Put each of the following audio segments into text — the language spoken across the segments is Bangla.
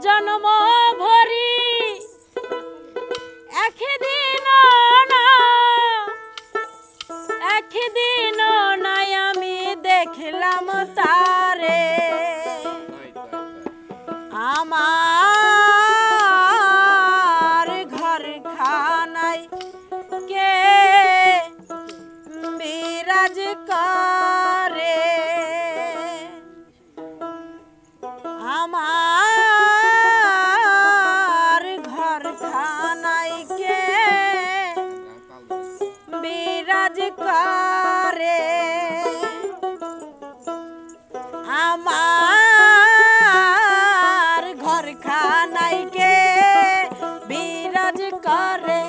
জন্ম ভরি একদিন না একদিন নাই আমি দেখলাম তারে আমার ঘর খানায় কে বিরাজ করে আমার ঘর খানায় কে বিরাজ করে আমার ঘর খানায় কে বিরাজ করে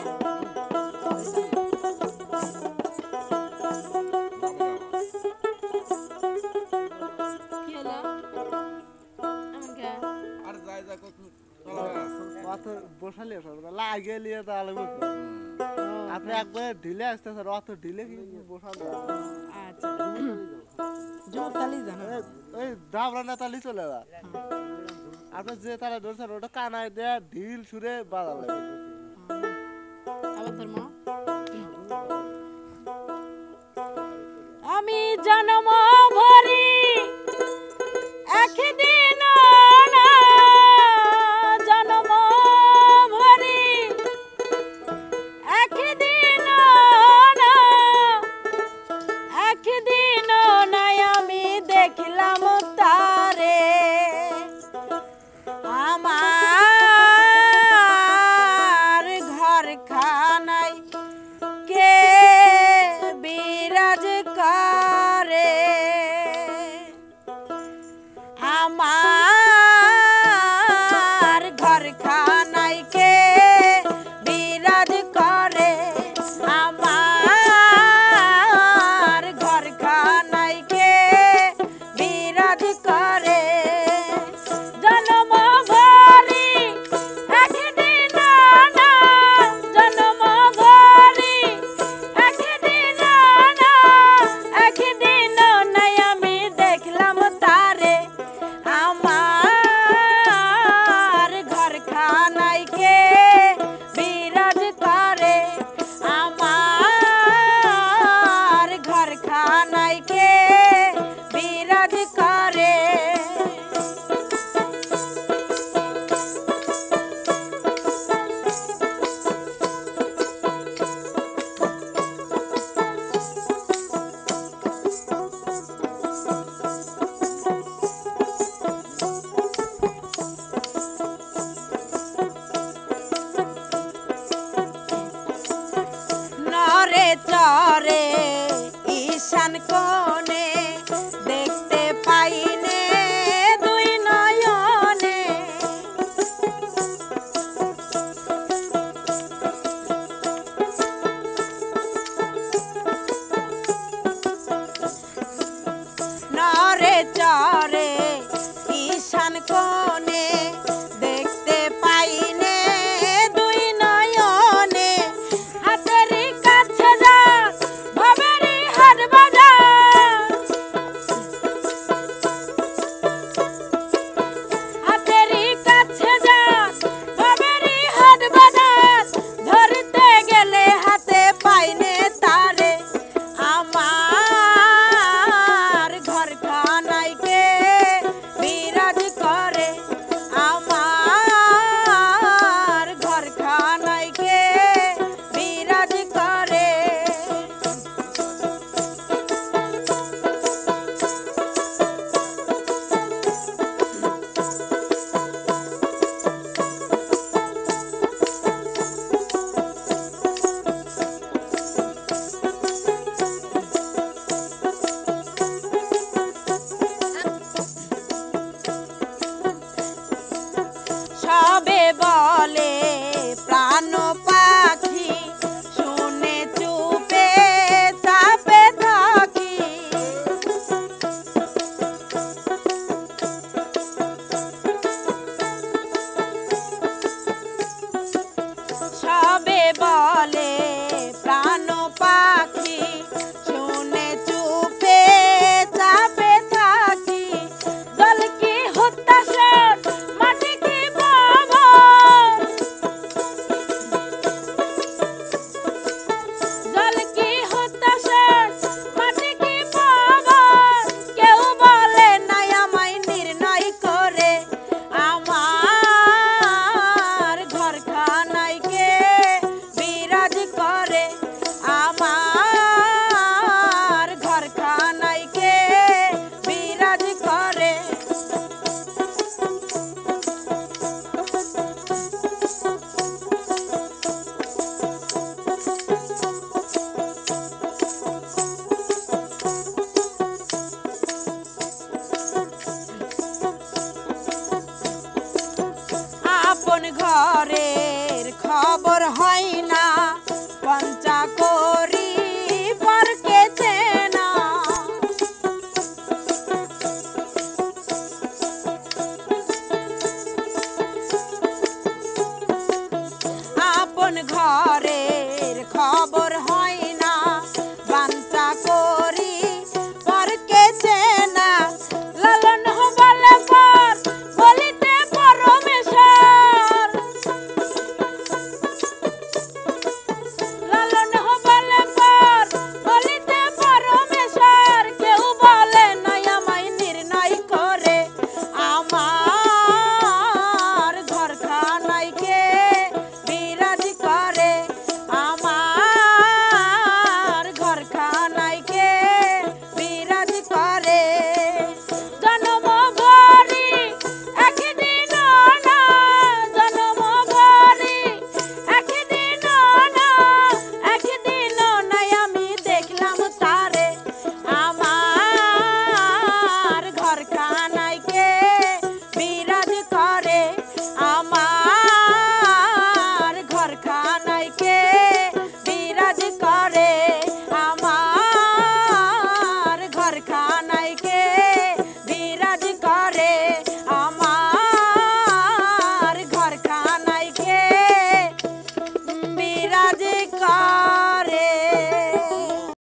বসালে লাগে নিয়ে তাহলে আপনি একবার ঢিলে আসতেছেন অত ঢিলে কি বসাল ওই দাবরা না তালি চলে যা আপনি যে তারা ধরছেন ওটা কানায় দেয়া ঢিল সুরে বাজালে আমি জন্ম ভরি একদিন না জন্ম ভরি একদিন না একদিন নাই আমি দেখলাম তারে আমার ঘর খানায় কে বিরাজ করে আমার ঘর খানায় কে বিরাজ করে আমার ঘর খানায় কে বিরাজ করে